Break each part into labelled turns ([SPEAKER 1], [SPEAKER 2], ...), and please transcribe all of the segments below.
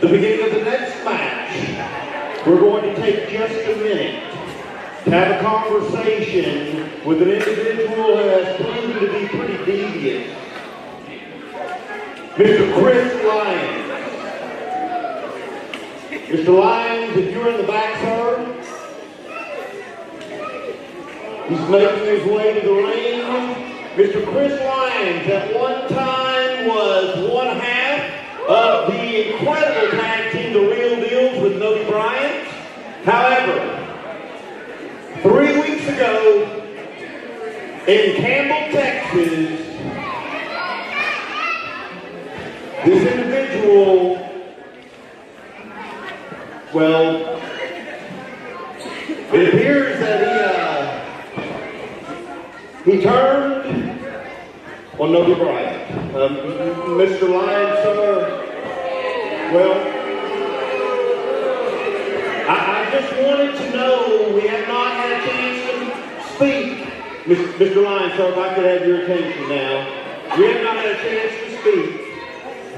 [SPEAKER 1] The beginning of the next match, we're going to take just a minute to have a conversation with an individual who has proven to be pretty devious. Mr. Chris Lyons. Mr. Lyons, if you're in the back, sir, he's making his way to the ring. Mr. Chris Lyons at one time was one half of the incredible tag team, The Real Deals with Noby Bryant. However, 3 weeks ago in Campbell, Texas, this individual, well, it appears that he turned on Noby Bryant. Mr. Lyons, sir, well, I just wanted to know, we have not had a chance to speak. Mr. Lyons, sir, if I could have your attention now. We have not had a chance to speak.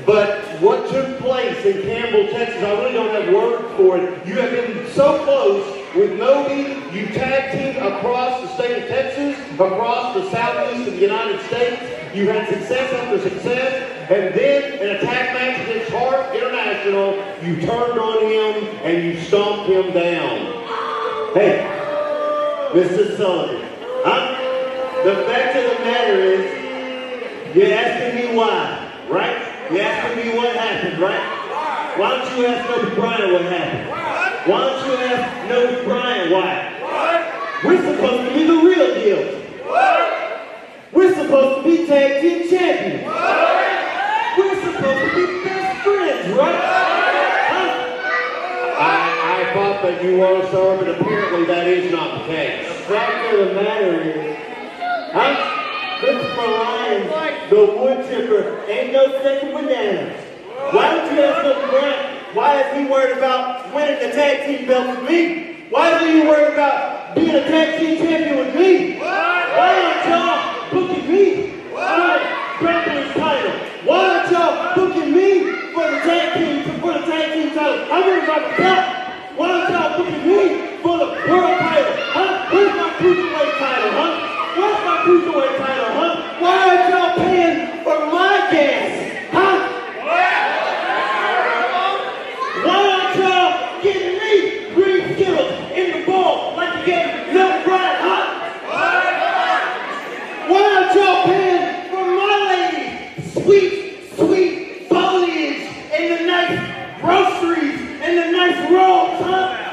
[SPEAKER 1] But what took place in Campbell, Texas, I really don't have words for it. You have been so close with Noby. You tag teamed across the state of Texas, across the southeast of the United States. You had success after success. And then in a tag match against Hart International, you turned on him and you stomped him down. Hey, Mr. Sullivan, the fact of the matter is, you're asking me why, right? You're asking me what happened, right? Why don't you ask Noby Bryant what happened? Why don't you ask Noby Bryant why? We're supposed to be the real deal. We're supposed to be tag team champions. We're supposed to be best friends, right? I thought that you were, sir, but apparently that is not the case. The fact of the matter is, Mr. Lyons, the wood chipper, ain't no second bananas. Why don't you ask Noby Bryant, why is he worried about winning the tag team belt with me? Why is he worried about being a tag team champion with me? Why aren't y'all booking me for Grappler's title? Why aren't y'all booking me for the tag team title? I'm worried about the belt. Why aren't y'all booking me for the world title? Where's my cruiserweight title, Where's my cruiserweight title, Why aren't y'all paying for my gas, Why aren't y'all giving me green Skittles in the bowl like you gave Noby Bryant, Why aren't y'all paying for my lady sweet, sweet foliage and the nice groceries and the nice rolls,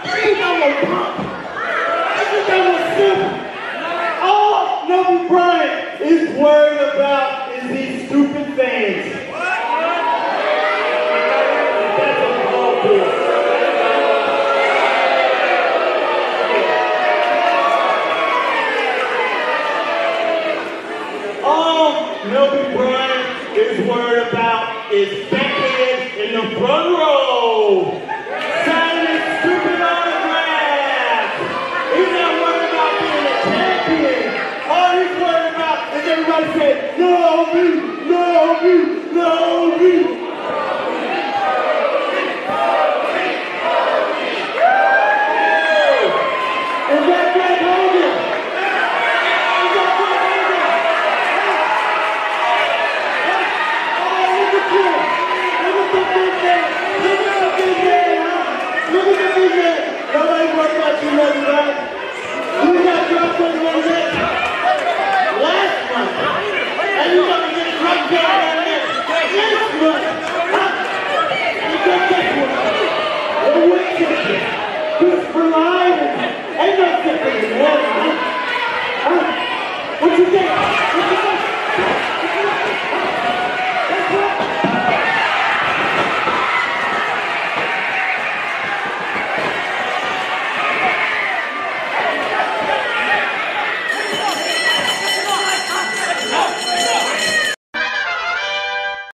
[SPEAKER 1] You ain't got no pump. You ain't got no soup. All Noby Bryant is worried about is these stupid fans. That's what I'm all for. All Noby Bryant is worried about is Beckhead in the front row. Signing his stupid autographs. He's not worried about being a champion. All he's worried about is everybody saying, Noby, Noby, Noby.